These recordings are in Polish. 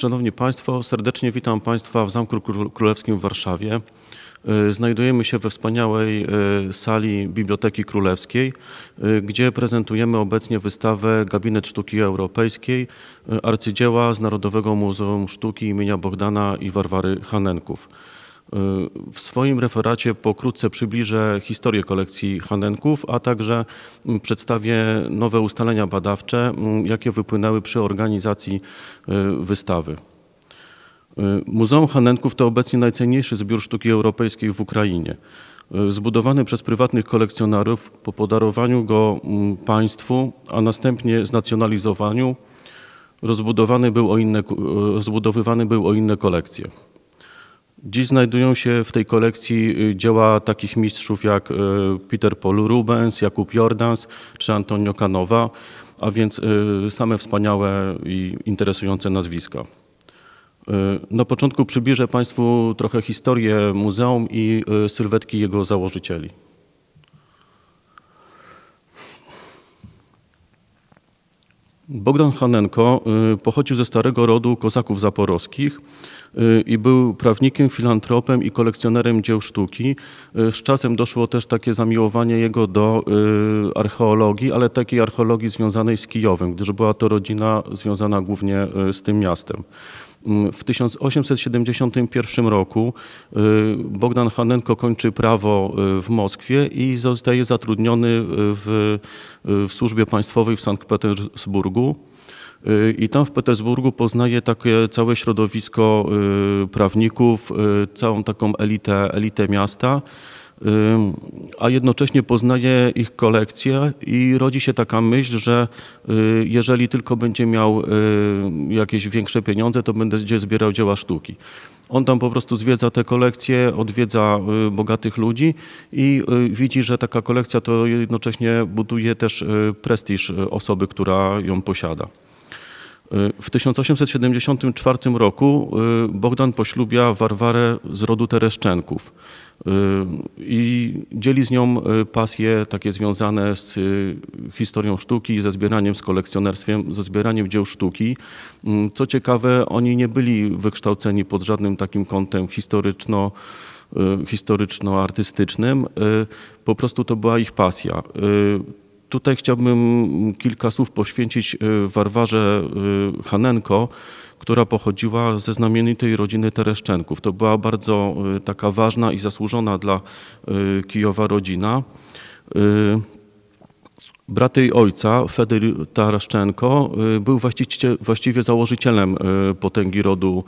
Szanowni Państwo, serdecznie witam Państwa w Zamku Królewskim w Warszawie. Znajdujemy się we wspaniałej sali Biblioteki Królewskiej, gdzie prezentujemy obecnie wystawę Gabinet Sztuki Europejskiej, arcydzieła z Narodowego Muzeum Sztuki imienia Bohdana i Warwary Hanenków. W swoim referacie pokrótce przybliżę historię kolekcji Hanenków, a także przedstawię nowe ustalenia badawcze, jakie wypłynęły przy organizacji wystawy. Muzeum Hanenków to obecnie najcenniejszy zbiór sztuki europejskiej w Ukrainie. Zbudowany przez prywatnych kolekcjonerów po podarowaniu go państwu, a następnie znacjonalizowaniu, rozbudowywany był o inne kolekcje. Dziś znajdują się w tej kolekcji dzieła takich mistrzów jak Peter Paul Rubens, Jakub Jordans czy Antonio Canova, a więc same wspaniałe i interesujące nazwiska. Na początku przybliżę Państwu trochę historię muzeum i sylwetki jego założycieli. Bogdan Hanenko pochodził ze starego rodu kozaków zaporowskich i był prawnikiem, filantropem i kolekcjonerem dzieł sztuki. Z czasem doszło też takie zamiłowanie jego do archeologii, ale takiej archeologii związanej z Kijowem, gdyż była to rodzina związana głównie z tym miastem. W 1871 roku Bogdan Hanenko kończy prawo w Moskwie i zostaje zatrudniony w służbie państwowej w Sankt Petersburgu. I tam w Petersburgu poznaje takie całe środowisko prawników, całą taką elitę miasta, a jednocześnie poznaje ich kolekcję i rodzi się taka myśl, że jeżeli tylko będzie miał jakieś większe pieniądze, to będzie zbierał dzieła sztuki. On tam po prostu zwiedza te kolekcje, odwiedza bogatych ludzi i widzi, że taka kolekcja to jednocześnie buduje też prestiż osoby, która ją posiada. W 1874 roku Bogdan poślubia Warwarę z rodu Tereszczenków i dzieli z nią pasje takie związane z historią sztuki, ze zbieraniem, z kolekcjonerstwem, ze zbieraniem dzieł sztuki. Co ciekawe, oni nie byli wykształceni pod żadnym takim kątem historyczno-artystycznym, po prostu to była ich pasja. Tutaj chciałbym kilka słów poświęcić Warwarze Hanenko, która pochodziła ze znamienitej rodziny Tereszczenków. To była bardzo taka ważna i zasłużona dla Kijowa rodzina. Brat jej ojca, Fedyr Tereszczenko, był właściwie założycielem potęgi rodu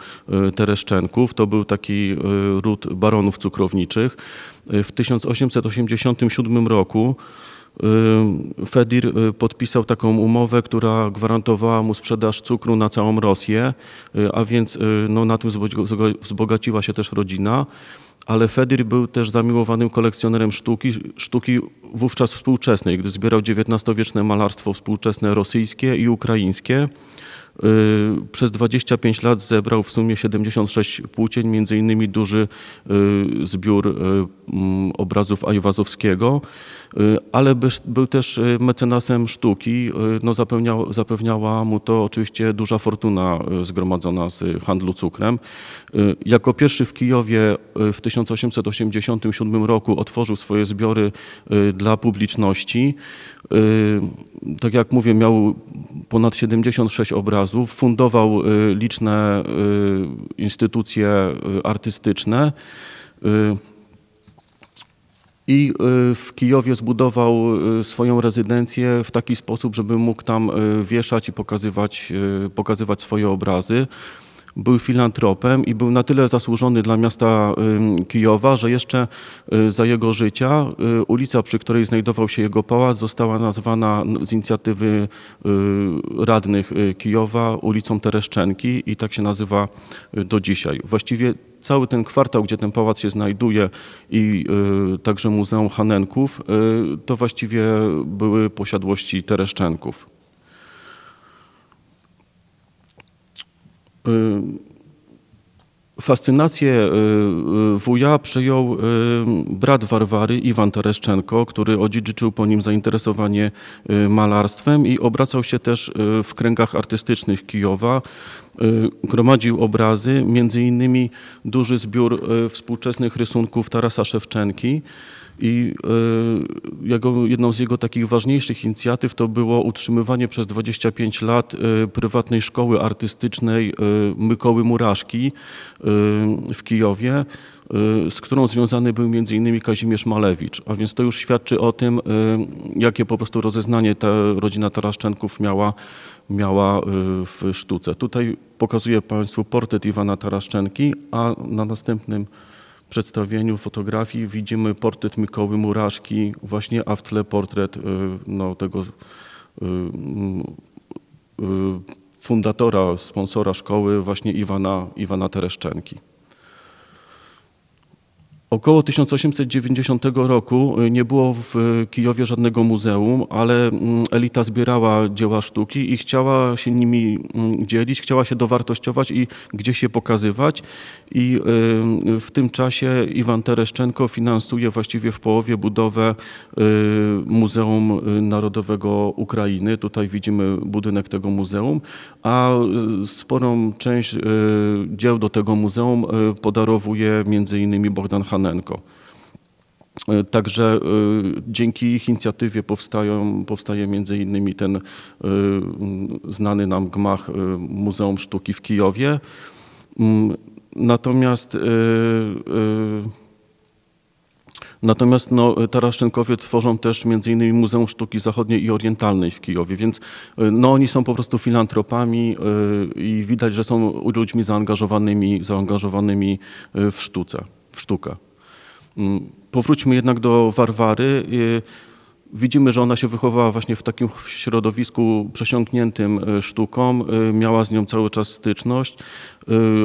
Tereszczenków. To był taki ród baronów cukrowniczych. W 1887 roku Fedyr podpisał taką umowę, która gwarantowała mu sprzedaż cukru na całą Rosję, a więc no, na tym wzbogaciła się też rodzina. Ale Fedyr był też zamiłowanym kolekcjonerem sztuki wówczas współczesnej, gdy zbierał XIX-wieczne malarstwo współczesne rosyjskie i ukraińskie. Przez 25 lat zebrał w sumie 76 płócień, między innymi duży zbiór obrazów Ajwazowskiego, ale był też mecenasem sztuki. No, zapewniała mu to oczywiście duża fortuna zgromadzona z handlu cukrem. Jako pierwszy w Kijowie w 1887 roku otworzył swoje zbiory dla publiczności. Tak jak mówię, miał ponad 76 obrazów, fundował liczne instytucje artystyczne i w Kijowie zbudował swoją rezydencję w taki sposób, żeby mógł tam wieszać i pokazywać swoje obrazy. Był filantropem i był na tyle zasłużony dla miasta Kijowa, że jeszcze za jego życia ulica, przy której znajdował się jego pałac, została nazwana z inicjatywy radnych Kijowa ulicą Tereszczenki i tak się nazywa do dzisiaj. Właściwie cały ten kwartał, gdzie ten pałac się znajduje i także Muzeum Hanenków, to właściwie były posiadłości Tereszczenków. Fascynację wuja przejął brat Warwary, Iwan Tereszczenko, który odziedziczył po nim zainteresowanie malarstwem i obracał się też w kręgach artystycznych Kijowa. Gromadził obrazy, między innymi duży zbiór współczesnych rysunków Tarasa Szewczenki. I jedną z jego takich ważniejszych inicjatyw to było utrzymywanie przez 25 lat prywatnej szkoły artystycznej Mykoły Muraszki w Kijowie, z którą związany był m.in. Kazimierz Malewicz. A więc to już świadczy o tym, jakie po prostu rozeznanie ta rodzina Taraszczenków miała w sztuce. Tutaj pokazuję Państwu portret Iwana Taraszczenki, a na następnym przedstawieniu fotografii widzimy portret Mykoły Muraszki właśnie, a w tle portret tego fundatora, sponsora szkoły właśnie Iwana Tereszczenki. Około 1890 roku nie było w Kijowie żadnego muzeum, ale elita zbierała dzieła sztuki i chciała się nimi dzielić, chciała się dowartościować i gdzieś je pokazywać. I w tym czasie Iwan Tereszczenko finansuje właściwie w połowie budowę Muzeum Narodowego Ukrainy. Tutaj widzimy budynek tego muzeum, a sporą część dzieł do tego muzeum podarowuje m.in. Bogdan Hanenko. Także dzięki ich inicjatywie powstaje między innymi ten znany nam gmach Muzeum Sztuki w Kijowie. Natomiast Taraszczenkowie tworzą też m.in. Muzeum Sztuki Zachodniej i Orientalnej w Kijowie, więc oni są po prostu filantropami i widać, że są ludźmi zaangażowanymi w sztukę. Powróćmy jednak do Warwary. Widzimy, że ona się wychowała właśnie w takim środowisku przesiąkniętym sztuką, miała z nią cały czas styczność.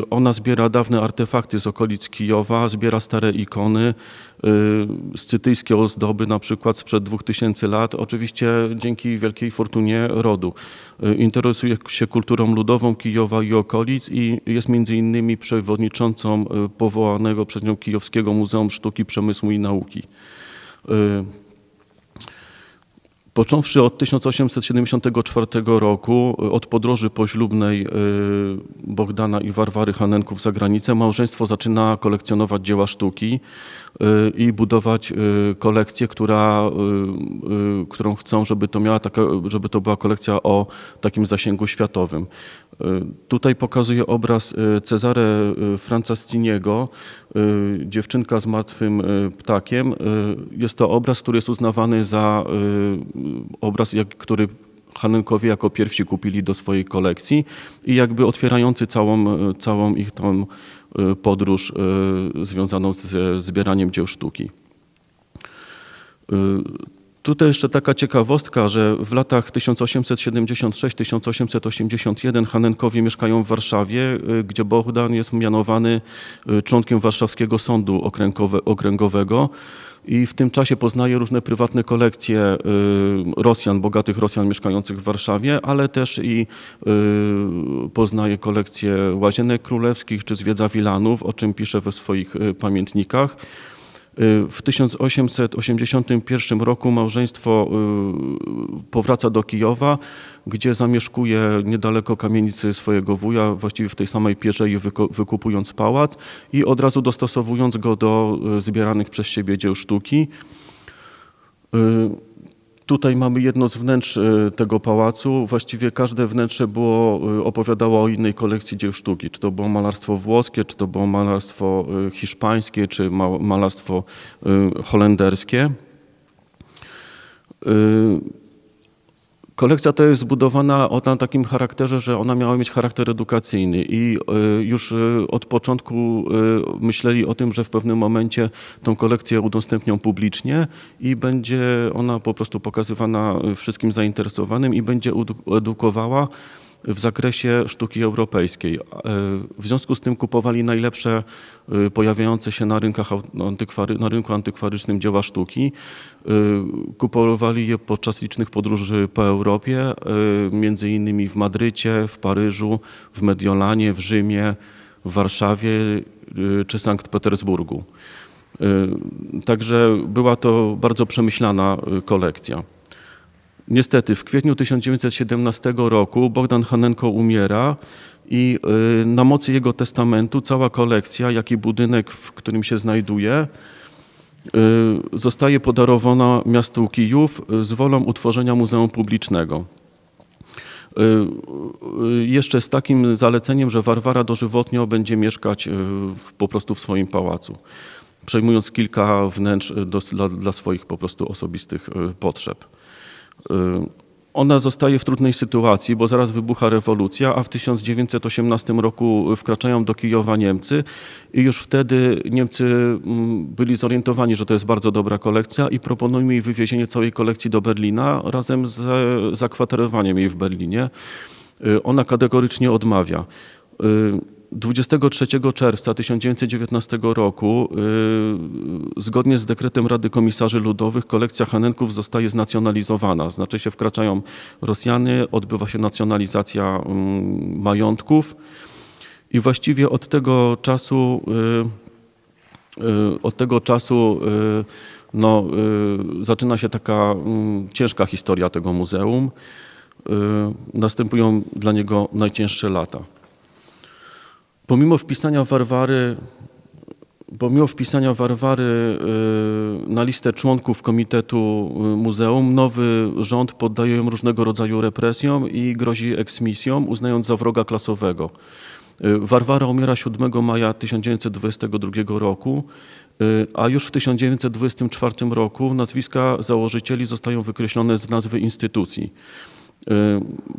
Ona zbiera dawne artefakty z okolic Kijowa, zbiera stare ikony, scytyjskie ozdoby na przykład sprzed 2000 lat, oczywiście dzięki wielkiej fortunie rodu. Interesuje się kulturą ludową Kijowa i okolic i jest między innymi przewodniczącą powołanego przez nią Kijowskiego Muzeum Sztuki, Przemysłu i Nauki. Począwszy od 1874 roku, od podróży poślubnej Bogdana i Warwary Hanenków za granicę, małżeństwo zaczyna kolekcjonować dzieła sztuki i budować kolekcję, którą chcą, żeby to była kolekcja o takim zasięgu światowym. Tutaj pokazuję obraz Cezare Francesciniego, Dziewczynka z martwym ptakiem. Jest to obraz, który jest uznawany za obraz, który Hanenkowie jako pierwsi kupili do swojej kolekcji i jakby otwierający całą ich tą podróż związaną z zbieraniem dzieł sztuki. Tutaj jeszcze taka ciekawostka, że w latach 1876-1881 Hanenkowie mieszkają w Warszawie, gdzie Bogdan jest mianowany członkiem Warszawskiego Sądu Okręgowego i w tym czasie poznaje różne prywatne kolekcje Rosjan, bogatych Rosjan mieszkających w Warszawie, ale też i poznaje kolekcje Łazienek Królewskich czy zwiedza Wilanów, o czym pisze we swoich pamiętnikach. W 1881 roku małżeństwo powraca do Kijowa, gdzie zamieszkuje niedaleko kamienicy swojego wuja, właściwie w tej samej pierzei, wykupując pałac i od razu dostosowując go do zbieranych przez siebie dzieł sztuki. Tutaj mamy jedno z wnętrz tego pałacu. Właściwie każde wnętrze opowiadało o innej kolekcji dzieł sztuki. Czy to było malarstwo włoskie, czy to było malarstwo hiszpańskie, czy malarstwo holenderskie. Kolekcja ta jest zbudowana na takim charakterze, że ona miała mieć charakter edukacyjny i już od początku myśleli o tym, że w pewnym momencie tą kolekcję udostępnią publicznie i będzie ona po prostu pokazywana wszystkim zainteresowanym i będzie edukowała w zakresie sztuki europejskiej. W związku z tym kupowali najlepsze pojawiające się na rynku antykwarycznym dzieła sztuki. Kupowali je podczas licznych podróży po Europie, między innymi w Madrycie, w Paryżu, w Mediolanie, w Rzymie, w Warszawie czy Sankt Petersburgu. Także była to bardzo przemyślana kolekcja. Niestety w kwietniu 1917 roku Bogdan Hanenko umiera i na mocy jego testamentu cała kolekcja, jak i budynek, w którym się znajduje, zostaje podarowana miastu Kijów z wolą utworzenia muzeum publicznego. Jeszcze z takim zaleceniem, że Warwara dożywotnio będzie mieszkać po prostu w swoim pałacu, przejmując kilka wnętrz dla swoich po prostu osobistych potrzeb. Ona zostaje w trudnej sytuacji, bo zaraz wybucha rewolucja, a w 1918 roku wkraczają do Kijowa Niemcy i już wtedy Niemcy byli zorientowani, że to jest bardzo dobra kolekcja i proponują jej wywiezienie całej kolekcji do Berlina razem z zakwaterowaniem jej w Berlinie. Ona kategorycznie odmawia. 23 czerwca 1919 roku, zgodnie z dekretem Rady Komisarzy Ludowych, kolekcja Hanenków zostaje znacjonalizowana. Znaczy się, wkraczają Rosjanie, odbywa się nacjonalizacja majątków i właściwie od tego czasu zaczyna się taka ciężka historia tego muzeum. Następują dla niego najcięższe lata. Pomimo wpisania Warwary na listę członków Komitetu Muzeum, nowy rząd poddaje ją różnego rodzaju represjom i grozi eksmisją, uznając za wroga klasowego. Warwara umiera 7 maja 1922 roku, a już w 1924 roku nazwiska założycieli zostają wykreślone z nazwy instytucji.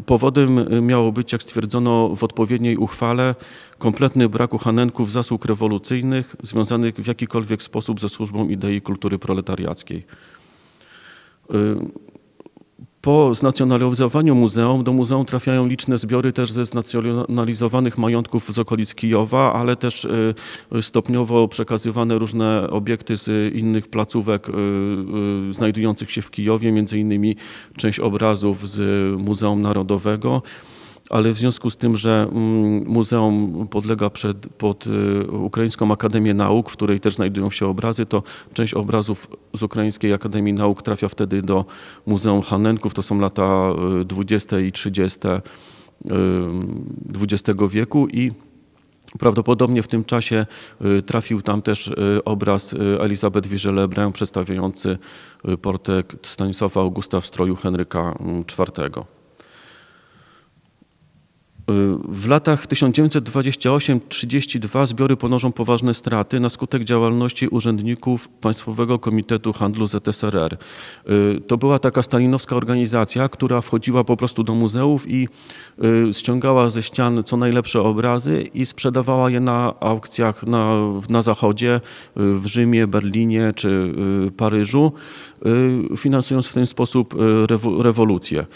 Powodem miało być, jak stwierdzono w odpowiedniej uchwale, kompletny brak u Hanenków zasług rewolucyjnych związanych w jakikolwiek sposób ze służbą idei kultury proletariackiej. Po znacjonalizowaniu muzeum do muzeum trafiają liczne zbiory też ze znacjonalizowanych majątków z okolic Kijowa, ale też stopniowo przekazywane różne obiekty z innych placówek znajdujących się w Kijowie, między innymi część obrazów z Muzeum Narodowego. Ale w związku z tym, że muzeum podlega pod Ukraińską Akademię Nauk, w której też znajdują się obrazy, to część obrazów z Ukraińskiej Akademii Nauk trafia wtedy do Muzeum Hanenków. To są lata 20. i 30. XX wieku i prawdopodobnie w tym czasie trafił tam też obraz Elizabeth Vigée-Lebrun przedstawiający portret Stanisława Augusta w stroju Henryka IV. W latach 1928-32 zbiory ponoszą poważne straty na skutek działalności urzędników Państwowego Komitetu Handlu ZSRR. To była taka stalinowska organizacja, która wchodziła po prostu do muzeów i ściągała ze ścian co najlepsze obrazy i sprzedawała je na aukcjach na Zachodzie, w Rzymie, Berlinie czy Paryżu, finansując w ten sposób rewolucję.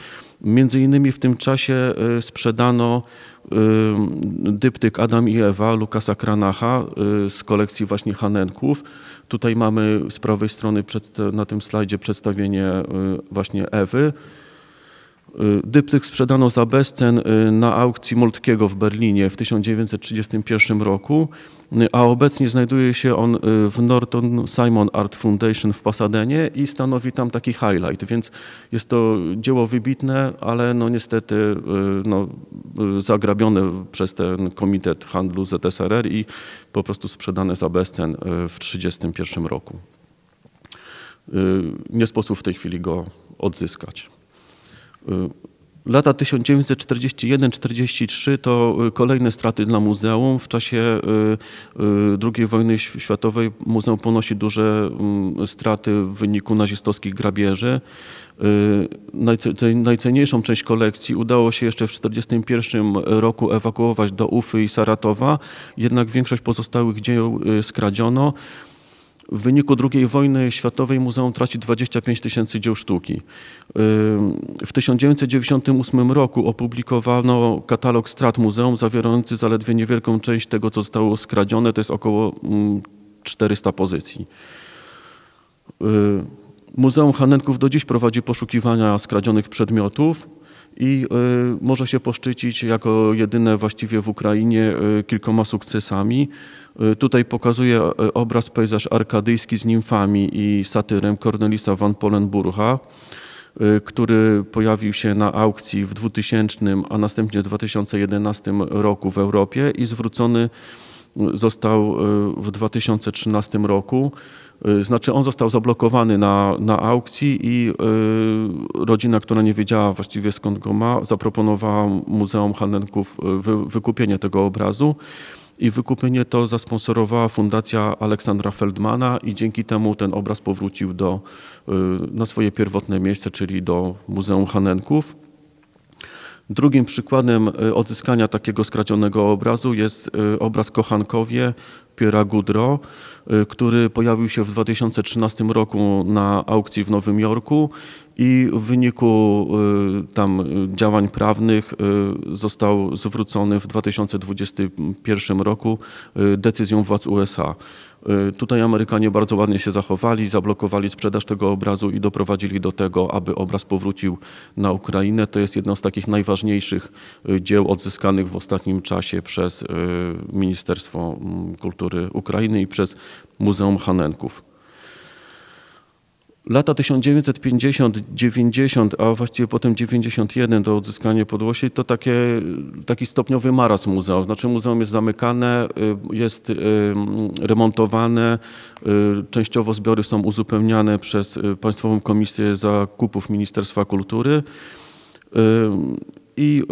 Między innymi w tym czasie sprzedano dyptyk Adam i Ewa Lukasa Cranacha z kolekcji właśnie Hanenków. Tutaj mamy z prawej strony na tym slajdzie przedstawienie właśnie Ewy. Dyptyk sprzedano za bezcen na aukcji Moltkiego w Berlinie w 1931 roku, a obecnie znajduje się on w Norton Simon Art Foundation w Pasadenie i stanowi tam taki highlight, więc jest to dzieło wybitne, ale no niestety zagrabione przez ten Komitet Handlu ZSRR i po prostu sprzedane za bezcen w 1931 roku. Nie sposób w tej chwili go odzyskać. Lata 1941-43 to kolejne straty dla muzeum. W czasie II wojny światowej muzeum ponosi duże straty w wyniku nazistowskich grabieży. Najcenniejszą część kolekcji udało się jeszcze w 1941 roku ewakuować do Ufy i Saratowa, jednak większość pozostałych dzieł skradziono. W wyniku II wojny światowej muzeum traci 25 000 dzieł sztuki. W 1998 roku opublikowano katalog strat muzeum zawierający zaledwie niewielką część tego, co zostało skradzione, to jest około 400 pozycji. Muzeum Hanenków do dziś prowadzi poszukiwania skradzionych przedmiotów i może się poszczycić jako jedyne właściwie w Ukrainie kilkoma sukcesami. Tutaj pokazuję obraz, pejzaż arkadyjski z nimfami i satyrem Cornelisa van Polenburga, który pojawił się na aukcji w 2000, a następnie w 2011 roku w Europie i zwrócony został w 2013 roku. Znaczy on został zablokowany na aukcji i rodzina, która nie wiedziała właściwie skąd go ma, zaproponowała Muzeum Hanenków wykupienie tego obrazu. I wykupienie to zasponsorowała Fundacja Aleksandra Feldmana i dzięki temu ten obraz powrócił na swoje pierwotne miejsce, czyli do Muzeum Hanenków. Drugim przykładem odzyskania takiego skradzionego obrazu jest obraz Kochankowie Pierre'a Goudreau, który pojawił się w 2013 roku na aukcji w Nowym Jorku i w wyniku tam działań prawnych został zwrócony w 2021 roku decyzją władz USA. Tutaj Amerykanie bardzo ładnie się zachowali, zablokowali sprzedaż tego obrazu i doprowadzili do tego, aby obraz powrócił na Ukrainę. To jest jedno z takich najważniejszych dzieł odzyskanych w ostatnim czasie przez Ministerstwo Kultury Ukrainy i przez Muzeum Hanenków. Lata 1950-90, a właściwie potem 91 do odzyskania podłości, to taki stopniowy marazm muzeum. Znaczy muzeum jest zamykane, jest remontowane, częściowo zbiory są uzupełniane przez Państwową Komisję Zakupów Ministerstwa Kultury. I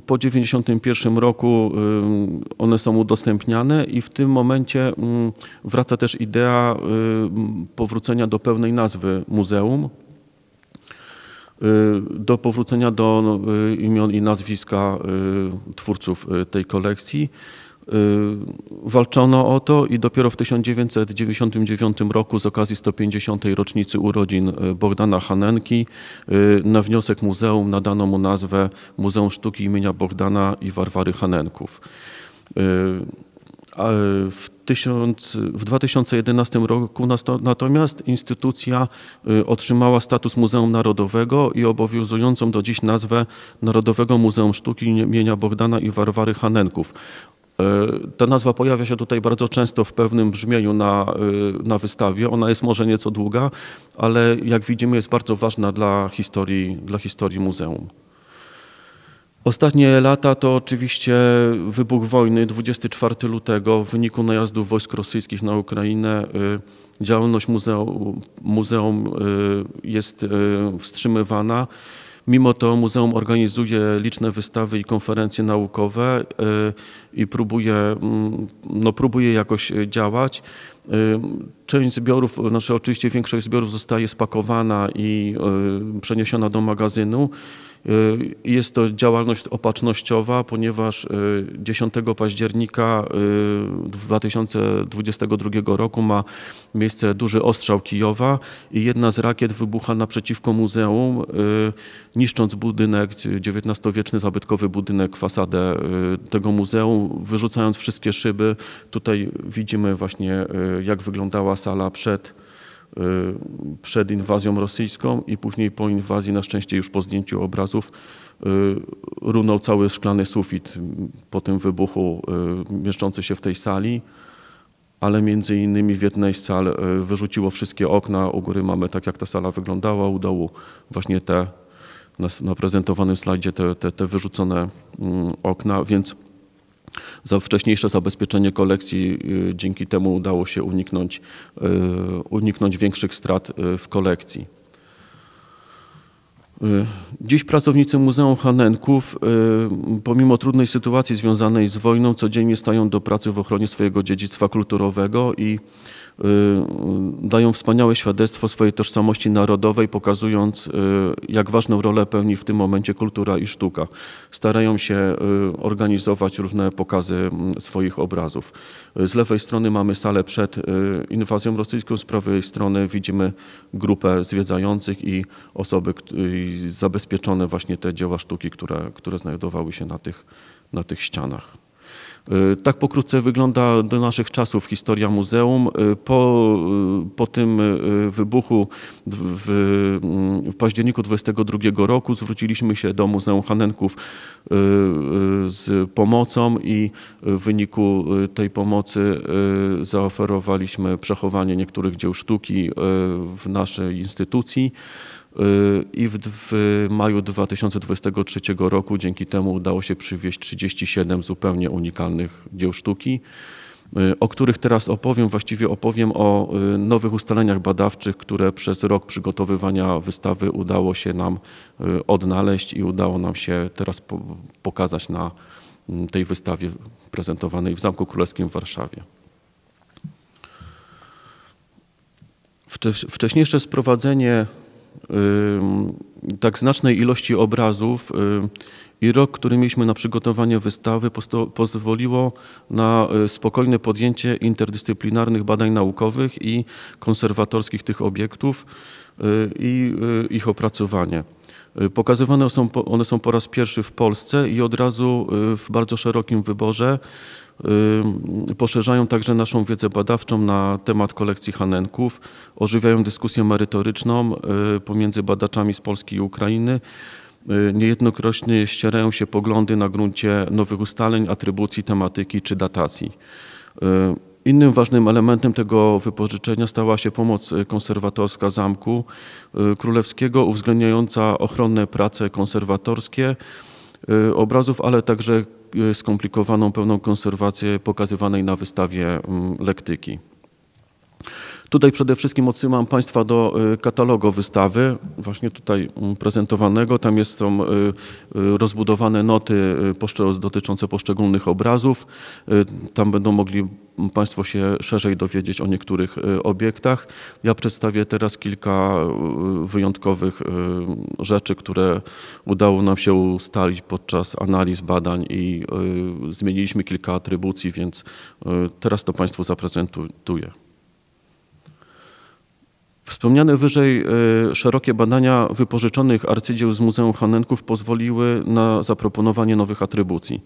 po 1991 roku one są udostępniane i w tym momencie wraca też idea powrócenia do pełnej nazwy muzeum, do powrócenia do imion i nazwiska twórców tej kolekcji. Walczono o to i dopiero w 1999 roku z okazji 150. rocznicy urodzin Bogdana Hanenki na wniosek muzeum nadano mu nazwę Muzeum Sztuki imienia Bogdana i Warwary Hanenków. W 2011 roku natomiast instytucja otrzymała status Muzeum Narodowego i obowiązującą do dziś nazwę Narodowego Muzeum Sztuki imienia Bogdana i Warwary Hanenków. Ta nazwa pojawia się tutaj bardzo często w pewnym brzmieniu na wystawie. Ona jest może nieco długa, ale jak widzimy jest bardzo ważna dla historii muzeum. Ostatnie lata to oczywiście wybuch wojny 24 lutego w wyniku najazdów wojsk rosyjskich na Ukrainę. Działalność muzeum jest wstrzymywana. Mimo to muzeum organizuje liczne wystawy i konferencje naukowe i próbuje jakoś działać. Część zbiorów, znaczy oczywiście większość zbiorów zostaje spakowana i przeniesiona do magazynu. Jest to działalność opatrznościowa, ponieważ 10 października 2022 roku ma miejsce duży ostrzał Kijowa i jedna z rakiet wybucha naprzeciwko muzeum, niszcząc budynek, XIX-wieczny zabytkowy budynek, fasadę tego muzeum, wyrzucając wszystkie szyby. Tutaj widzimy właśnie, jak wyglądała sala przed inwazją rosyjską i później po inwazji, na szczęście już po zdjęciu obrazów, runął cały szklany sufit po tym wybuchu mieszczący się w tej sali, ale między innymi w jednej z sal wyrzuciło wszystkie okna. U góry mamy tak, jak ta sala wyglądała, u dołu właśnie te na prezentowanym slajdzie te wyrzucone okna, więc za wcześniejsze zabezpieczenie kolekcji dzięki temu udało się uniknąć większych strat w kolekcji. Dziś pracownicy Muzeum Hanenków, pomimo trudnej sytuacji związanej z wojną, codziennie stają do pracy w ochronie swojego dziedzictwa kulturowego i dają wspaniałe świadectwo swojej tożsamości narodowej, pokazując, jak ważną rolę pełni w tym momencie kultura i sztuka. Starają się organizować różne pokazy swoich obrazów. Z lewej strony mamy salę przed inwazją rosyjską, z prawej strony widzimy grupę zwiedzających i osoby zabezpieczone właśnie te dzieła sztuki, które znajdowały się na tych ścianach. Tak pokrótce wygląda do naszych czasów historia muzeum. Po tym wybuchu w październiku 22 roku zwróciliśmy się do Muzeum Hanenków z pomocą i w wyniku tej pomocy zaoferowaliśmy przechowanie niektórych dzieł sztuki w naszej instytucji. I w maju 2023 roku dzięki temu udało się przywieźć 37 zupełnie unikalnych dzieł sztuki, o których teraz opowiem. Właściwie opowiem o nowych ustaleniach badawczych, które przez rok przygotowywania wystawy udało się nam odnaleźć i udało nam się teraz pokazać na tej wystawie prezentowanej w Zamku Królewskim w Warszawie. Wcześniejsze sprowadzenie tak znacznej ilości obrazów i rok, który mieliśmy na przygotowanie wystawy, pozwoliło na spokojne podjęcie interdyscyplinarnych badań naukowych i konserwatorskich tych obiektów i ich opracowanie. Pokazywane one są po raz pierwszy w Polsce i od razu w bardzo szerokim wyborze poszerzają także naszą wiedzę badawczą na temat kolekcji Hanenków, ożywiają dyskusję merytoryczną pomiędzy badaczami z Polski i Ukrainy. Niejednokrotnie ścierają się poglądy na gruncie nowych ustaleń, atrybucji, tematyki czy datacji. Innym ważnym elementem tego wypożyczenia stała się pomoc konserwatorska Zamku Królewskiego, uwzględniająca ochronne prace konserwatorskie obrazów, ale także skomplikowaną pełną konserwację pokazywanej na wystawie lektyki. Tutaj przede wszystkim odsyłam Państwa do katalogu wystawy, właśnie tutaj prezentowanego. Tam są rozbudowane noty dotyczące poszczególnych obrazów. Tam będą mogli Państwo się szerzej dowiedzieć o niektórych obiektach. Ja przedstawię teraz kilka wyjątkowych rzeczy, które udało nam się ustalić podczas analiz badań i zmieniliśmy kilka atrybucji, więc teraz to Państwu zaprezentuję. Wspomniane wyżej szerokie badania wypożyczonych arcydzieł z Muzeum Hanenków pozwoliły na zaproponowanie nowych atrybucji.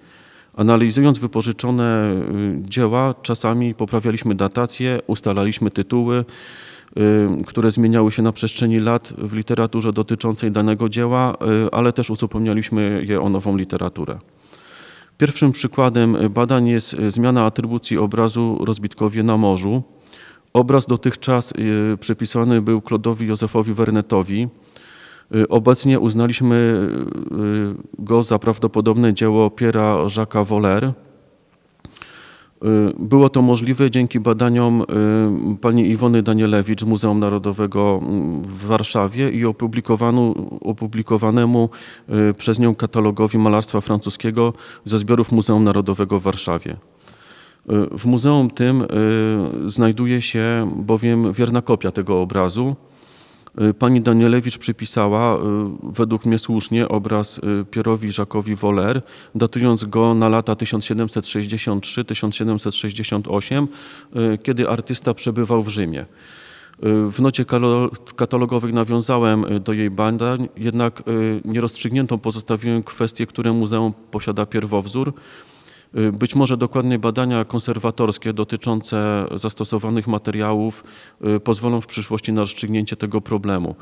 Analizując wypożyczone dzieła, czasami poprawialiśmy datacje, ustalaliśmy tytuły, które zmieniały się na przestrzeni lat w literaturze dotyczącej danego dzieła, ale też uzupełnialiśmy je o nową literaturę. Pierwszym przykładem badań jest zmiana atrybucji obrazu Rozbitkowie na morzu. Obraz dotychczas przypisany był Claude'owi Józefowi Vernetowi. Obecnie uznaliśmy go za prawdopodobne dzieło Pierre'a Jacques'a Vollera. Było to możliwe dzięki badaniom pani Iwony Danielewicz z Muzeum Narodowego w Warszawie i opublikowanemu przez nią katalogowi malarstwa francuskiego ze zbiorów Muzeum Narodowego w Warszawie. W muzeum tym znajduje się bowiem wierna kopia tego obrazu. Pani Danielewicz przypisała, według mnie słusznie, obraz Pierre'owi Jacques'owi Vollera, datując go na lata 1763-1768, kiedy artysta przebywał w Rzymie. W nocie katalogowej nawiązałem do jej badań, jednak nierozstrzygniętą pozostawiłem kwestię, które muzeum posiada pierwowzór. Być może dokładnie badania konserwatorskie dotyczące zastosowanych materiałów pozwolą w przyszłości na rozstrzygnięcie tego problemu.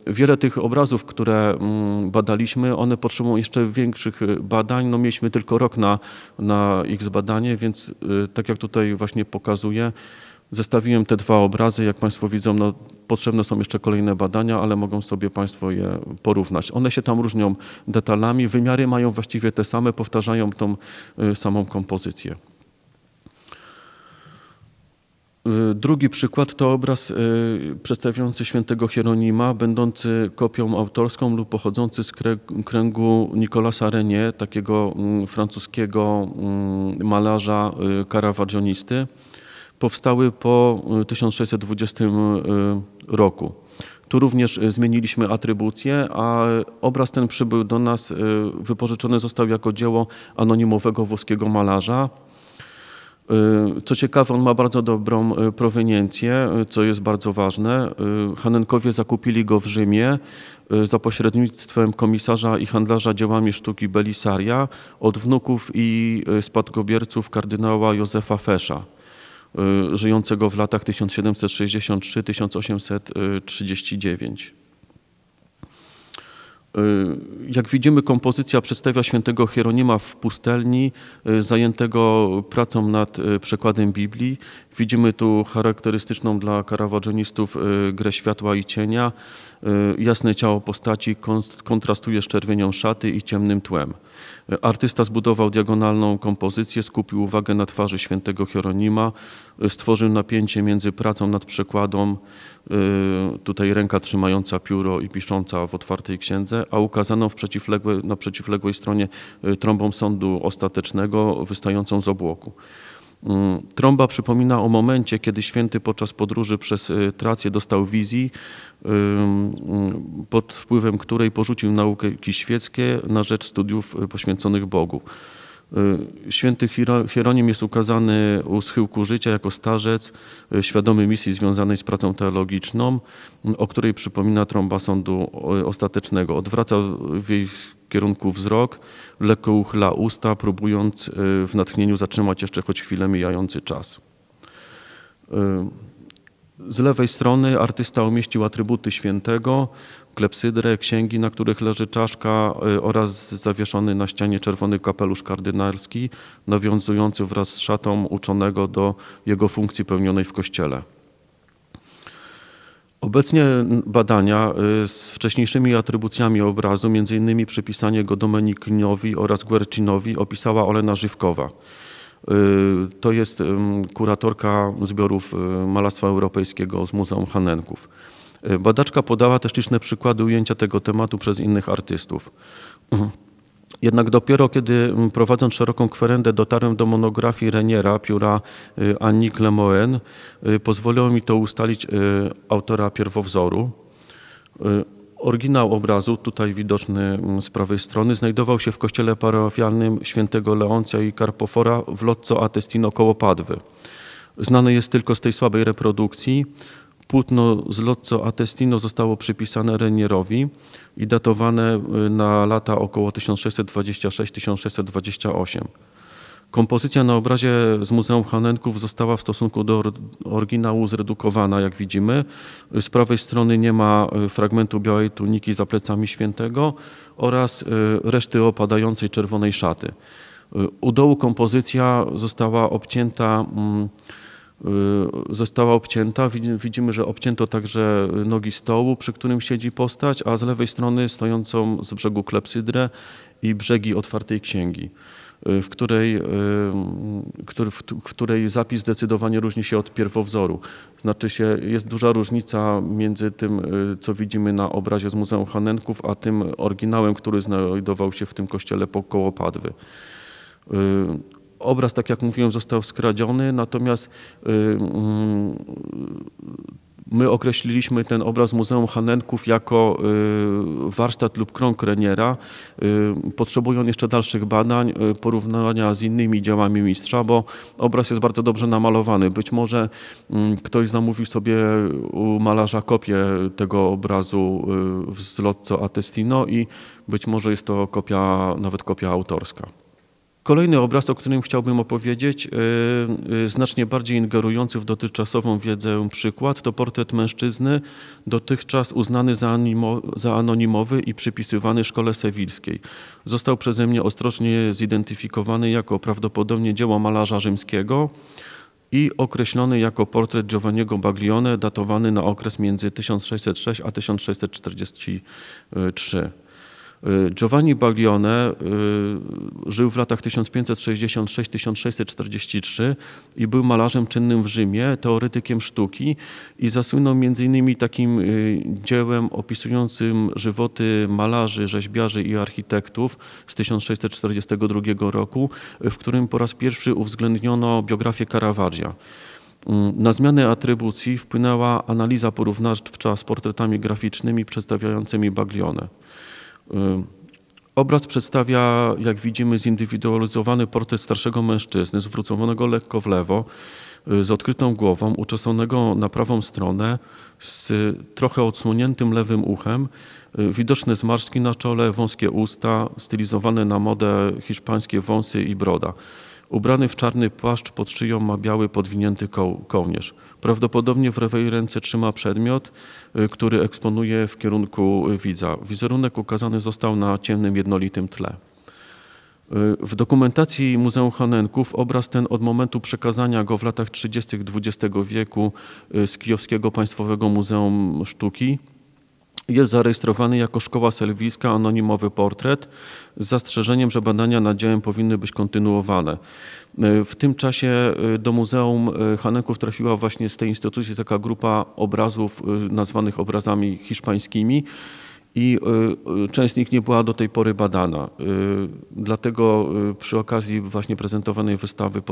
Wiele tych obrazów, które badaliśmy, one potrzebują jeszcze większych badań. No, mieliśmy tylko rok na ich zbadanie, więc tak jak tutaj właśnie pokazuję, zestawiłem te dwa obrazy. Jak Państwo widzą, no, potrzebne są jeszcze kolejne badania, ale mogą sobie Państwo je porównać. One się tam różnią detalami, wymiary mają właściwie te same, powtarzają tą samą kompozycję. Drugi przykład to obraz przedstawiający świętego Hieronima, będący kopią autorską lub pochodzący z kręgu Nicolasa Régnier, takiego francuskiego malarza caravagionisty. Powstały po 1620 roku. Tu również zmieniliśmy atrybucję, a obraz ten przybył do nas, wypożyczony został jako dzieło anonimowego włoskiego malarza. Co ciekawe, on ma bardzo dobrą proweniencję, co jest bardzo ważne. Hanenkowie zakupili go w Rzymie za pośrednictwem komisarza i handlarza dziełami sztuki Belisaria od wnuków i spadkobierców kardynała Józefa Fesza, żyjącego w latach 1763-1839. Jak widzimy, kompozycja przedstawia świętego Hieronima w pustelni, zajętego pracą nad przekładem Biblii. Widzimy tu charakterystyczną dla karawagionistów grę światła i cienia. Jasne ciało postaci kontrastuje z czerwienią szaty i ciemnym tłem. Artysta zbudował diagonalną kompozycję, skupił uwagę na twarzy świętego Hieronima, stworzył napięcie między pracą nad przekładą, tutaj ręka trzymająca pióro i pisząca w otwartej księdze, a ukazaną na przeciwległej stronie trąbą sądu ostatecznego wystającą z obłoku. Trąba przypomina o momencie, kiedy święty podczas podróży przez Trację dostał wizji, pod wpływem której porzucił nauki świeckie na rzecz studiów poświęconych Bogu. Święty Hieronim jest ukazany u schyłku życia jako starzec, świadomy misji związanej z pracą teologiczną, o której przypomina trąba sądu ostatecznego. Odwraca w jej kierunku wzrok, lekko uchyla usta, próbując w natchnieniu zatrzymać jeszcze choć chwilę mijający czas. Z lewej strony artysta umieścił atrybuty świętego, klepsydrę, księgi, na których leży czaszka oraz zawieszony na ścianie czerwony kapelusz kardynalski, nawiązujący wraz z szatą uczonego do jego funkcji pełnionej w kościele. Obecnie badania z wcześniejszymi atrybucjami obrazu, m.in. przypisanie go Domenikinowi oraz Guercinowi, opisała Olena Żywkowa. To jest kuratorka zbiorów malarstwa europejskiego z Muzeum Hanenków. Badaczka podała też liczne przykłady ujęcia tego tematu przez innych artystów. Jednak dopiero kiedy, prowadząc szeroką kwerendę, dotarłem do monografii Reniera, pióra Annick Lemoine, pozwoliło mi to ustalić autora pierwowzoru. Oryginał obrazu, tutaj widoczny z prawej strony, znajdował się w kościele parafialnym świętego Leoncja i Karpofora w Lozzo a Testino koło Padwy. Znany jest tylko z tej słabej reprodukcji. Płótno z Lozzo a Testino zostało przypisane Renierowi i datowane na lata około 1626-1628. Kompozycja na obrazie z Muzeum Hanenków została w stosunku do oryginału zredukowana, jak widzimy. Z prawej strony nie ma fragmentu białej tuniki za plecami świętego oraz reszty opadającej czerwonej szaty. U dołu kompozycja została obcięta. Widzimy, że obcięto także nogi stołu, przy którym siedzi postać, a z lewej strony stojącą z brzegu klepsydrę i brzegi otwartej księgi, w której zapis zdecydowanie różni się od pierwowzoru. Znaczy się, jest duża różnica między tym, co widzimy na obrazie z Muzeum Hanenków, a tym oryginałem, który znajdował się w tym kościele koło Padwy. Obraz, tak jak mówiłem, został skradziony, natomiast my określiliśmy ten obraz Muzeum Hanenków jako warsztat lub krąg Reniera. Potrzebuje on jeszcze dalszych badań, porównania z innymi dziełami mistrza, bo obraz jest bardzo dobrze namalowany. Być może ktoś zamówił sobie u malarza kopię tego obrazu z Lozzo a Testino i być może jest to nawet kopia autorska. Kolejny obraz, o którym chciałbym opowiedzieć, znacznie bardziej ingerujący w dotychczasową wiedzę przykład, to portret mężczyzny, dotychczas uznany za anonimowy i przypisywany szkole sewilskiej. Został przeze mnie ostrożnie zidentyfikowany jako prawdopodobnie dzieło malarza rzymskiego i określony jako portret Giovanniego Baglione, datowany na okres między 1606 a 1643. Giovanni Baglione żył w latach 1566-1643 i był malarzem czynnym w Rzymie, teoretykiem sztuki i zasłynął m.in. takim dziełem opisującym żywoty malarzy, rzeźbiarzy i architektów z 1642 roku, w którym po raz pierwszy uwzględniono biografię Caravaggia. Na zmianę atrybucji wpłynęła analiza porównawcza z portretami graficznymi przedstawiającymi Baglione. Obraz przedstawia, jak widzimy, zindywidualizowany portret starszego mężczyzny, zwróconego lekko w lewo, z odkrytą głową, uczesanego na prawą stronę, z trochę odsłoniętym lewym uchem, widoczne zmarszczki na czole, wąskie usta, stylizowane na modę hiszpańskie wąsy i broda. Ubrany w czarny płaszcz, pod szyją ma biały podwinięty kołnierz. Prawdopodobnie w lewej ręce trzyma przedmiot, który eksponuje w kierunku widza. Wizerunek ukazany został na ciemnym, jednolitym tle. W dokumentacji Muzeum Hanenków obraz ten od momentu przekazania go w latach 30. XX wieku z Kijowskiego Państwowego Muzeum Sztuki jest zarejestrowany jako szkoła selwijska, anonimowy portret z zastrzeżeniem, że badania nad dziełem powinny być kontynuowane. W tym czasie do Muzeum Hanenków trafiła właśnie z tej instytucji taka grupa obrazów nazwanych obrazami hiszpańskimi i część z nich nie była do tej pory badana. Dlatego przy okazji właśnie prezentowanej wystawy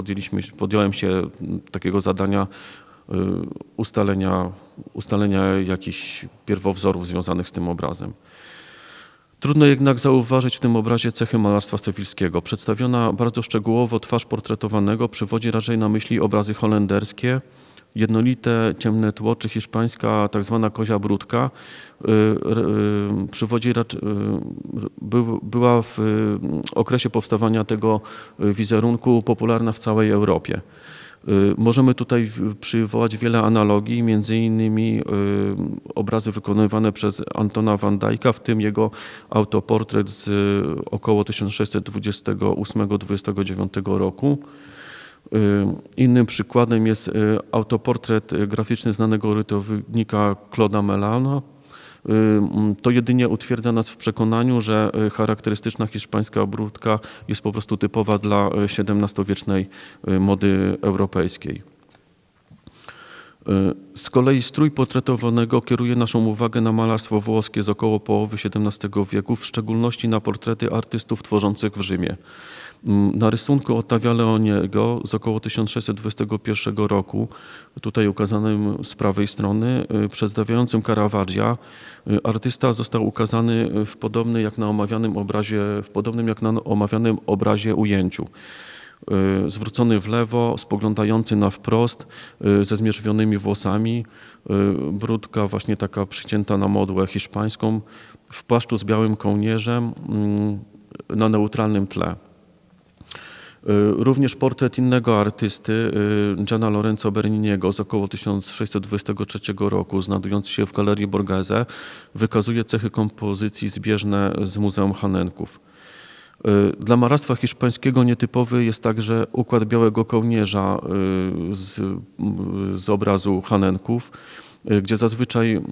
podjąłem się takiego zadania ustalenia jakichś pierwowzorów związanych z tym obrazem. Trudno jednak zauważyć w tym obrazie cechy malarstwa sewilskiego. Przedstawiona bardzo szczegółowo twarz portretowanego przywodzi raczej na myśli obrazy holenderskie, jednolite ciemne tło, czy hiszpańska tak zwana kozia bródka była w okresie powstawania tego wizerunku popularna w całej Europie. Możemy tutaj przywołać wiele analogii, między innymi obrazy wykonywane przez Antona van Dycka, w tym jego autoportret z około 1628-29 roku. Innym przykładem jest autoportret graficzny znanego rysownika Claude'a Mellana. To jedynie utwierdza nas w przekonaniu, że charakterystyczna hiszpańska bródka jest po prostu typowa dla XVII-wiecznej mody europejskiej. Z kolei strój portretowanego kieruje naszą uwagę na malarstwo włoskie z około połowy XVII wieku, w szczególności na portrety artystów tworzących w Rzymie. Na rysunku Ottavia Leoniego z około 1621 roku, tutaj ukazanym z prawej strony, przedstawiającym Caravaggia, artysta został ukazany w podobnym jak na omawianym obrazie ujęciu. Zwrócony w lewo, spoglądający na wprost, ze zmierzwionymi włosami, bródka właśnie taka przycięta na modłę hiszpańską, w płaszczu z białym kołnierzem na neutralnym tle. Również innego artysty, Gianna Lorenzo Berniniego z około 1623 roku, znajdujący się w Galerii Borghese, wykazuje cechy kompozycji zbieżne z Muzeum Hanenków. Dla malarstwa hiszpańskiego nietypowy jest także układ białego kołnierza z obrazu Hanenków, gdzie zazwyczaj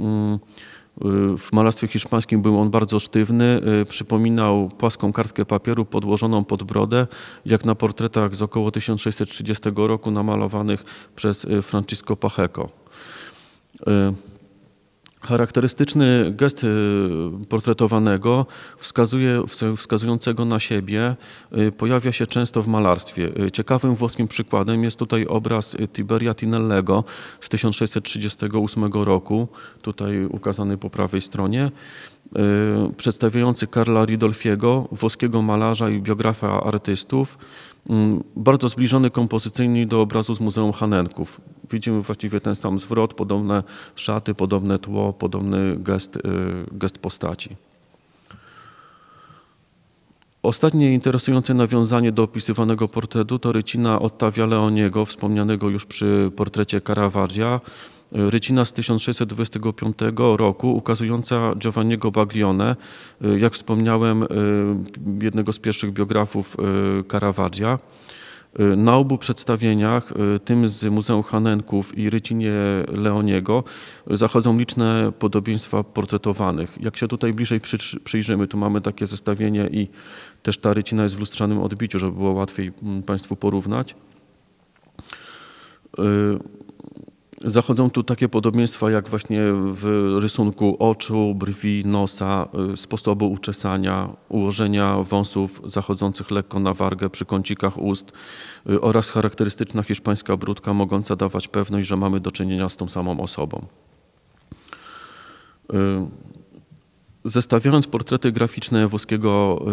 w malarstwie hiszpańskim był on bardzo sztywny, przypominał płaską kartkę papieru podłożoną pod brodę, jak na portretach z około 1630 roku namalowanych przez Francisco Pacheco. Charakterystyczny gest portretowanego, wskazującego na siebie, pojawia się często w malarstwie. Ciekawym włoskim przykładem jest tutaj obraz Tiberia Tinellego z 1638 roku, tutaj ukazany po prawej stronie, przedstawiający Karla Ridolfiego, włoskiego malarza i biografa artystów, bardzo zbliżony kompozycyjnie do obrazu z Muzeum Hanenków. Widzimy właściwie ten sam zwrot, podobne szaty, podobne tło, podobny gest postaci. Ostatnie interesujące nawiązanie do opisywanego portretu to rycina Ottavia Leoniego, wspomnianego już przy portrecie Caravaggia. Rycina z 1625 roku, ukazująca Giovanniego Baglione, jak wspomniałem, jednego z pierwszych biografów Caravaggia. Na obu przedstawieniach, tym z Muzeum Hanenków i rycinie Leoniego, zachodzą liczne podobieństwa portretowanych. Jak się tutaj bliżej przyjrzymy, tu mamy takie zestawienie i też ta rycina jest w lustrzanym odbiciu, żeby było łatwiej Państwu porównać. Zachodzą tu takie podobieństwa jak właśnie w rysunku oczu, brwi, nosa, sposobu uczesania, ułożenia wąsów zachodzących lekko na wargę przy kącikach ust oraz charakterystyczna hiszpańska bródka mogąca dawać pewność, że mamy do czynienia z tą samą osobą. Zestawiając portrety graficzne włoskiego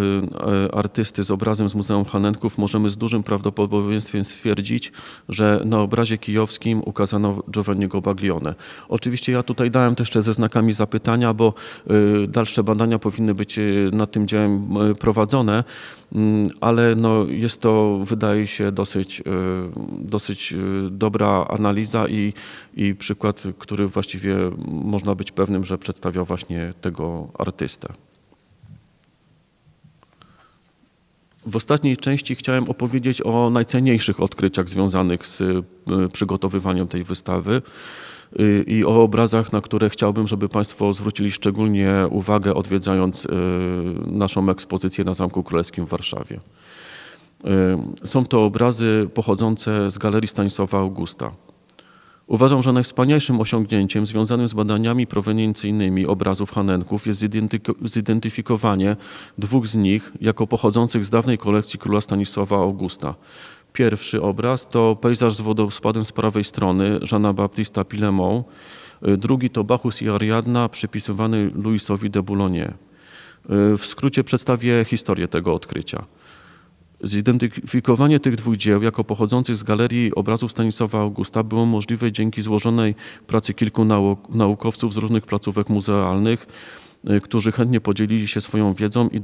artysty z obrazem z Muzeum Hanenków, możemy z dużym prawdopodobieństwem stwierdzić, że na obrazie kijowskim ukazano Giovanniego Baglione. Oczywiście ja tutaj dałem też jeszcze ze znakami zapytania, bo dalsze badania powinny być nad tym dziełem prowadzone, ale no jest to, wydaje się, dosyć dobra analiza i przykład, który właściwie można być pewnym, że przedstawia właśnie tego artystę. W ostatniej części chciałem opowiedzieć o najcenniejszych odkryciach związanych z przygotowywaniem tej wystawy i o obrazach, na które chciałbym, żeby Państwo zwrócili szczególnie uwagę, odwiedzając naszą ekspozycję na Zamku Królewskim w Warszawie. Są to obrazy pochodzące z Galerii Stanisława Augusta. Uważam, że najwspanialszym osiągnięciem związanym z badaniami proweniencyjnymi obrazów Hanenków jest zidentyfikowanie dwóch z nich jako pochodzących z dawnej kolekcji króla Stanisława Augusta. Pierwszy obraz to pejzaż z wodospadem z prawej strony Jeana Baptista Pillemont. Drugi to Bacchus i Ariadna przypisywany Louisowi de Boulogne. W skrócie przedstawię historię tego odkrycia. Zidentyfikowanie tych dwóch dzieł jako pochodzących z Galerii Obrazów Stanisława Augusta było możliwe dzięki złożonej pracy kilku naukowców z różnych placówek muzealnych, którzy chętnie podzielili się swoją wiedzą i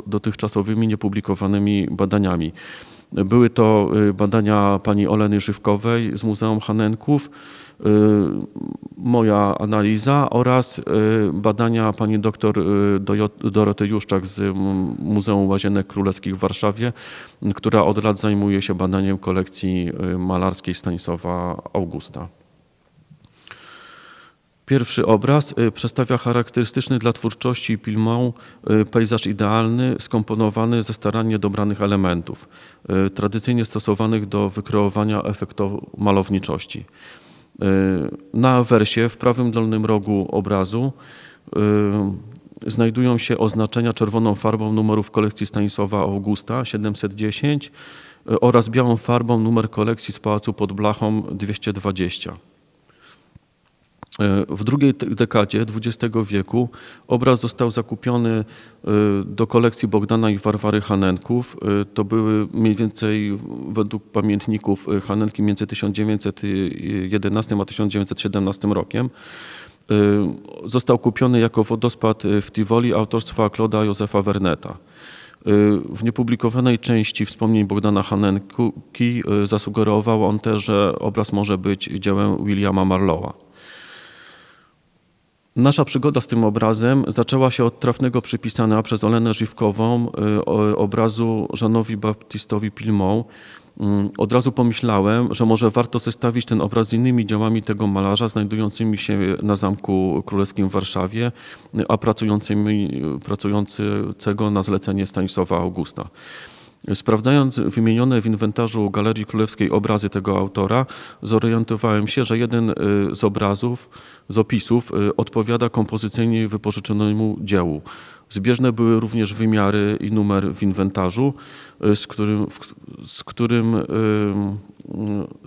dotychczasowymi niepublikowanymi badaniami. Były to badania pani Oleny Żywkowej z Muzeum Hanenków, moja analiza oraz badania pani dr Doroty Juszczak z Muzeum Łazienek Królewskich w Warszawie, która od lat zajmuje się badaniem kolekcji malarskiej Stanisława Augusta. Pierwszy obraz przedstawia charakterystyczny dla twórczości Pillemont pejzaż idealny, skomponowany ze starannie dobranych elementów, tradycyjnie stosowanych do wykreowania efektu malowniczości. Na awersie w prawym dolnym rogu obrazu znajdują się oznaczenia czerwoną farbą numerów kolekcji Stanisława Augusta 710 oraz białą farbą numer kolekcji z Pałacu pod Blachą 220. W drugiej dekadzie XX wieku obraz został zakupiony do kolekcji Bogdana i Warwary Hanenków. To były mniej więcej według pamiętników Hanenki między 1911 a 1917 rokiem. Został kupiony jako wodospad w Tivoli autorstwa Claude'a Józefa Verneta. W niepublikowanej części wspomnień Bogdana Hanenki zasugerował on też, że obraz może być dziełem Williama Marlowa. Nasza przygoda z tym obrazem zaczęła się od trafnego przypisania przez Olenę Żywkową obrazu Jeanowi Baptistowi Pillemont. Od razu pomyślałem, że może warto zestawić ten obraz z innymi dziełami tego malarza znajdującymi się na Zamku Królewskim w Warszawie, a pracującego na zlecenie Stanisława Augusta. Sprawdzając wymienione w inwentarzu Galerii Królewskiej obrazy tego autora, zorientowałem się, że jeden z opisów odpowiada kompozycyjnie wypożyczonemu dziełu. Zbieżne były również wymiary i numer w inwentarzu, z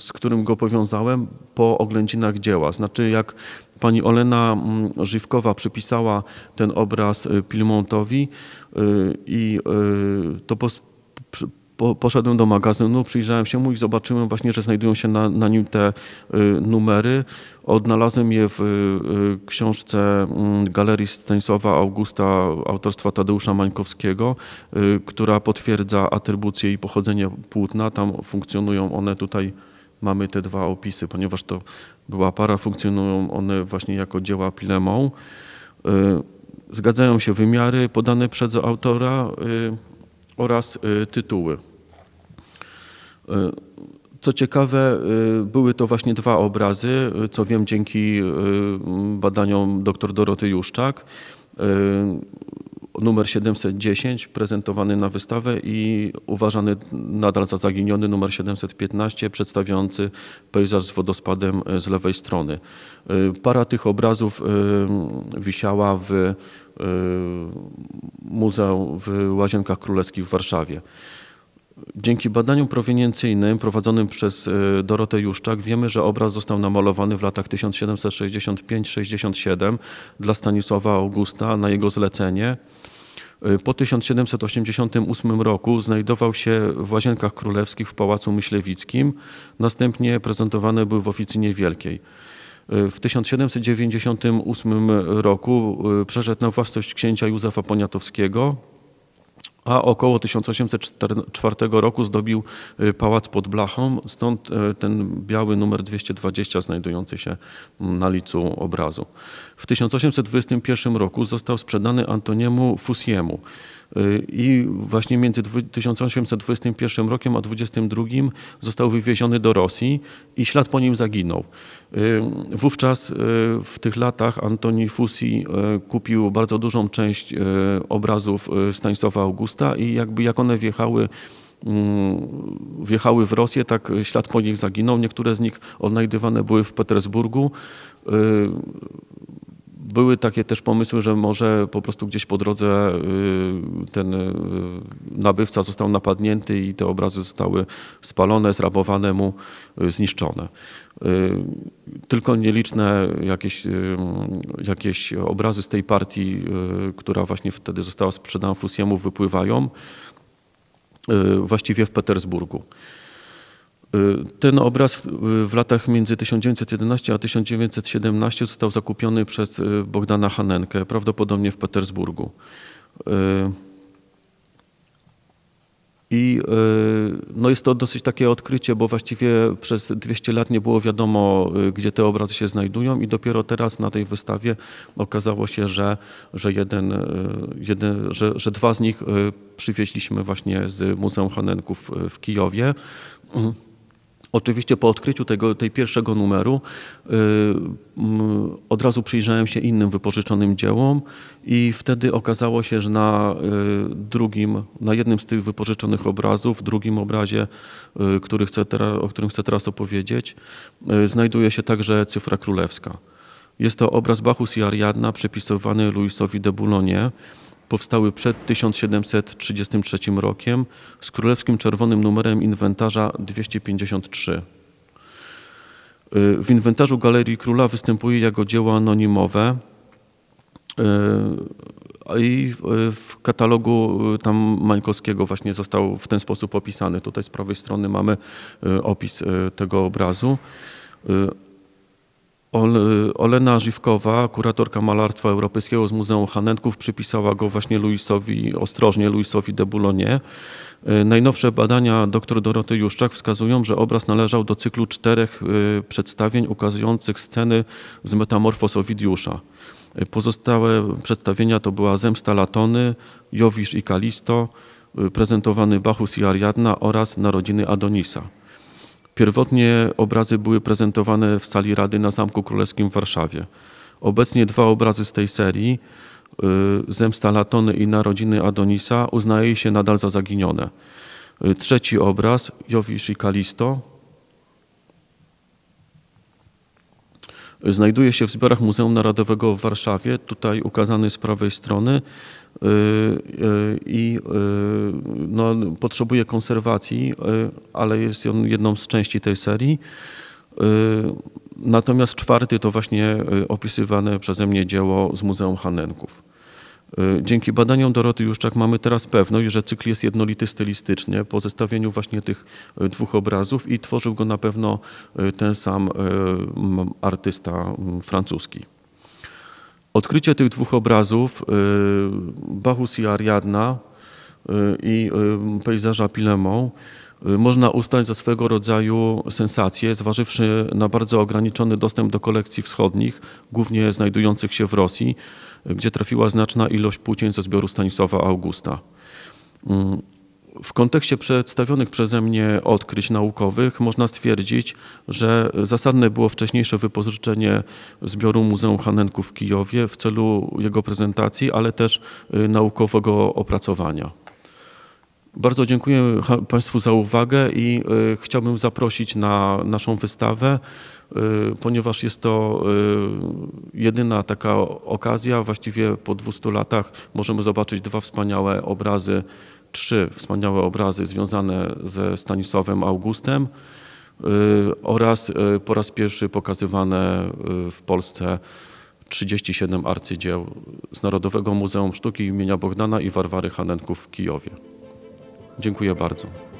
którym go powiązałem po oględzinach dzieła. Znaczy, jak pani Olena Żywkowa przypisała ten obraz Pillemontowi i to poszedłem do magazynu, przyjrzałem się mu i zobaczyłem właśnie, że znajdują się na nim te numery. Odnalazłem je w książce Galerii Stanisława Augusta autorstwa Tadeusza Mańkowskiego, która potwierdza atrybucję i pochodzenie płótna. Tam funkcjonują one, tutaj mamy te dwa opisy, ponieważ to była para, funkcjonują one właśnie jako dzieła Pillemont. Zgadzają się wymiary podane przez autora oraz tytuły. Co ciekawe, były to właśnie dwa obrazy, co wiem dzięki badaniom dr Doroty Juszczak. Numer 710 prezentowany na wystawę i uważany nadal za zaginiony numer 715 przedstawiający pejzaż z wodospadem z lewej strony. Para tych obrazów wisiała w muzeum w Łazienkach Królewskich w Warszawie. Dzięki badaniom proweniencyjnym prowadzonym przez Dorotę Juszczak wiemy, że obraz został namalowany w latach 1765-67 dla Stanisława Augusta na jego zlecenie. Po 1788 roku znajdował się w Łazienkach Królewskich w Pałacu Myślewickim. Następnie prezentowany był w Oficynie Wielkiej. W 1798 roku przeszedł na własność księcia Józefa Poniatowskiego, a około 1804 roku zdobił pałac pod blachą, stąd ten biały numer 220 znajdujący się na licu obrazu. W 1821 roku został sprzedany Antoniemu Fusiemu i właśnie między 1821 rokiem a 1822 został wywieziony do Rosji i ślad po nim zaginął. Wówczas w tych latach Antoni Fusi kupił bardzo dużą część obrazów Stanisława Augusta i jak one wjechały w Rosję, tak ślad po nich zaginął. Niektóre z nich odnajdywane były w Petersburgu. Były takie też pomysły, że może po prostu gdzieś po drodze ten nabywca został napadnięty i te obrazy zostały spalone, zrabowane mu, zniszczone. Tylko nieliczne jakieś obrazy z tej partii, która właśnie wtedy została sprzedana Fusiemu, wypływają właściwie w Petersburgu. Ten obraz w latach między 1911 a 1917 został zakupiony przez Bogdana Hanenkę, prawdopodobnie w Petersburgu. I no jest to dosyć takie odkrycie, bo właściwie przez 200 lat nie było wiadomo, gdzie te obrazy się znajdują i dopiero teraz na tej wystawie okazało się, że dwa z nich przywieźliśmy właśnie z Muzeum Hanenków w Kijowie. Oczywiście po odkryciu tej pierwszego numeru od razu przyjrzałem się innym wypożyczonym dziełom i wtedy okazało się, że na jednym z tych wypożyczonych obrazów, drugim obrazie, o którym chcę teraz opowiedzieć, znajduje się także cyfra królewska. Jest to obraz Bacchus i Ariadna przypisywany Louisowi de Boulogne. Powstały przed 1733 rokiem z królewskim czerwonym numerem inwentarza 253. W inwentarzu Galerii Króla występuje jako dzieło anonimowe i w katalogu tam Mańkowskiego właśnie został w ten sposób opisany. Tutaj z prawej strony mamy opis tego obrazu. Olena Żywkowa, kuratorka malarstwa europejskiego z Muzeum Hanenków, przypisała go właśnie Louisowi de Boulogne. Najnowsze badania dr Doroty Juszczak wskazują, że obraz należał do cyklu 4 przedstawień ukazujących sceny z Metamorfos Owidiusza. Pozostałe przedstawienia to była Zemsta Latony, Jowisz i Kalisto, prezentowany Bacchus i Ariadna oraz Narodziny Adonisa. Pierwotnie obrazy były prezentowane w sali Rady na Zamku Królewskim w Warszawie. Obecnie dwa obrazy z tej serii, Zemsta Latony i Narodziny Adonisa, uznaje się nadal za zaginione. Trzeci obraz, Jowisz i Kalisto, znajduje się w zbiorach Muzeum Narodowego w Warszawie, tutaj ukazany z prawej strony i no, potrzebuje konserwacji, ale jest on jedną z części tej serii. Natomiast czwarty to właśnie opisywane przeze mnie dzieło z Muzeum Hanenków. Dzięki badaniom Doroty Juszczak mamy teraz pewność, że cykl jest jednolity stylistycznie po zestawieniu właśnie tych dwóch obrazów i tworzył go na pewno ten sam artysta francuski. Odkrycie tych dwóch obrazów, Bacchus i Ariadna i pejzaża Pilemon, można uznać za swego rodzaju sensację, zważywszy na bardzo ograniczony dostęp do kolekcji wschodnich, głównie znajdujących się w Rosji, gdzie trafiła znaczna ilość płócień ze zbioru Stanisława Augusta. W kontekście przedstawionych przeze mnie odkryć naukowych można stwierdzić, że zasadne było wcześniejsze wypożyczenie zbioru Muzeum Hanenków w Kijowie w celu jego prezentacji, ale też naukowego opracowania. Bardzo dziękuję Państwu za uwagę i chciałbym zaprosić na naszą wystawę, ponieważ jest to jedyna taka okazja, właściwie po 200 latach możemy zobaczyć dwa wspaniałe obrazy 3 wspaniałe obrazy związane ze Stanisławem Augustem oraz po raz pierwszy pokazywane w Polsce 37 arcydzieł z Narodowego Muzeum Sztuki imienia Bohdana i Warwary Hanenków w Kijowie. Dziękuję bardzo.